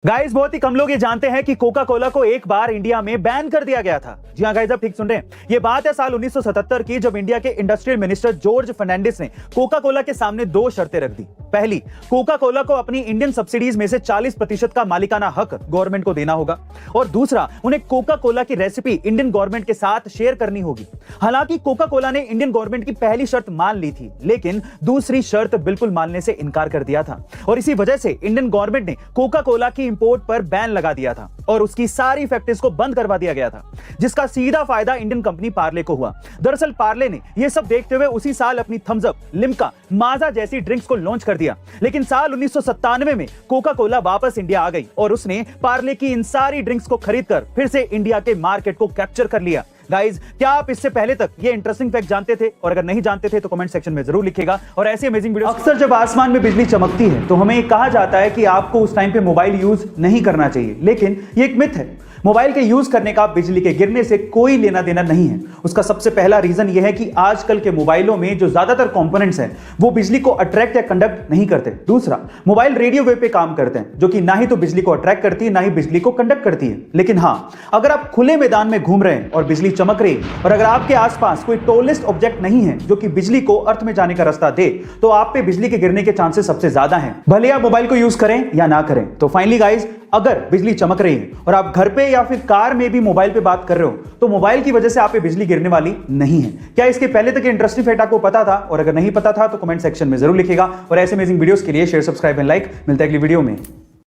Guys बहुत ही कम लोग ये जानते हैं कि कोका कोला को एक बार इंडिया में बैन कर दिया गया था। जी हाँ गाइस, आप ठीक सुन रहे हैं। ये बात है साल 1977 की, जब इंडिया के इंडस्ट्रियल मिनिस्टर जॉर्ज फर्नांडिस ने कोका कोला के सामने दो शर्तें रख दी। पहली, कोका कोला को अपनी इंडियन सब्सिडीज में से 40% का मालिकाना हक गवर्नमेंट को देना होगा, और दूसरा, उन्हें कोका कोला की रेसिपी इंडियन गवर्नमेंट के साथ शेयर करनी होगी। हालांकि कोका कोला ने इंडियन गवर्नमेंट की पहली शर्त मान ली थी, लेकिन दूसरी शर्त बिल्कुल मानने से इनकार कर दिया था, और इसी वजह से इंडियन गवर्नमेंट ने कोका कोला की इंपोर्ट पर बैन लगा दिया था और उसकी सारी फैक्ट्रीज को बंद करवा दिया गया था, जिसका सीधा फायदा इंडियन कंपनी पार्ले को हुआ। दरअसल पार्ले ने यह सब देखते हुए उसी साल अपनी थम्स अप, लिम्का, माजा जैसी ड्रिंक्स को लॉन्च कर दिया। लेकिन साल 1997 में कोका कोला वापस इंडिया आ गई और उसने पार्ले की इन सारी ड्रिंक्स को खरीदकर फिर से इंडिया के मार्केट को कैप्चर कर लिया। गाइज, क्या आप इससे पहले तक ये इंटरेस्टिंग फैक्ट जानते थे? और अगर नहीं जानते थे तो कमेंट सेक्शन में जरूर लिखिएगा। और ऐसी अमेजिंग वीडियो, अक्सर जब आसमान में बिजली चमकती है तो हमें कहा जाता है कि आपको उस टाइम पे मोबाइल यूज नहीं करना चाहिए, लेकिन ये एक मिथ है। मोबाइल के यूज करने का बिजली के गिरने से कोई लेना देना नहीं है। उसका सबसे पहला रीजन यह है कि आजकल के मोबाइलों में जो ज्यादातर कंपोनेंट्स हैं वो बिजली को अट्रैक्ट या कंडक्ट नहीं करते। दूसरा, मोबाइल रेडियो वेव पे काम करते हैं, जो कि ना ही तो बिजली को अट्रैक्ट करती है, ना ही बिजली को कंडक्ट करती है। लेकिन हां, अगर आप खुले मैदान में घूम रहे हैं और बिजली चमक रही है, और अगर आपके आसपास कोई टॉलेस्ट ऑब्जेक्ट नहीं है जो कि बिजली को अर्थ में जाने का रास्ता दे, तो आप पे बिजली के गिरने के चांसेस सबसे ज्यादा हैं, भले आप मोबाइल को यूज करें या ना करें। तो फाइनली गाइज, अगर बिजली चमक रही है और आप घर पे या फिर कार में भी मोबाइल पे बात कर रहे हो, तो मोबाइल की वजह से आप पे बिजली गिरने वाली नहीं है। क्या इसके पहले तक इंटरेस्टिंग फैक्ट आपको पता था? और अगर नहीं पता था तो कमेंट सेक्शन में जरूर लिखिएगा। और ऐसे अमेजिंग वीडियोस के लिए शेयर, सब्सक्राइब एंड लाइक। मिलता है अगली वीडियो में।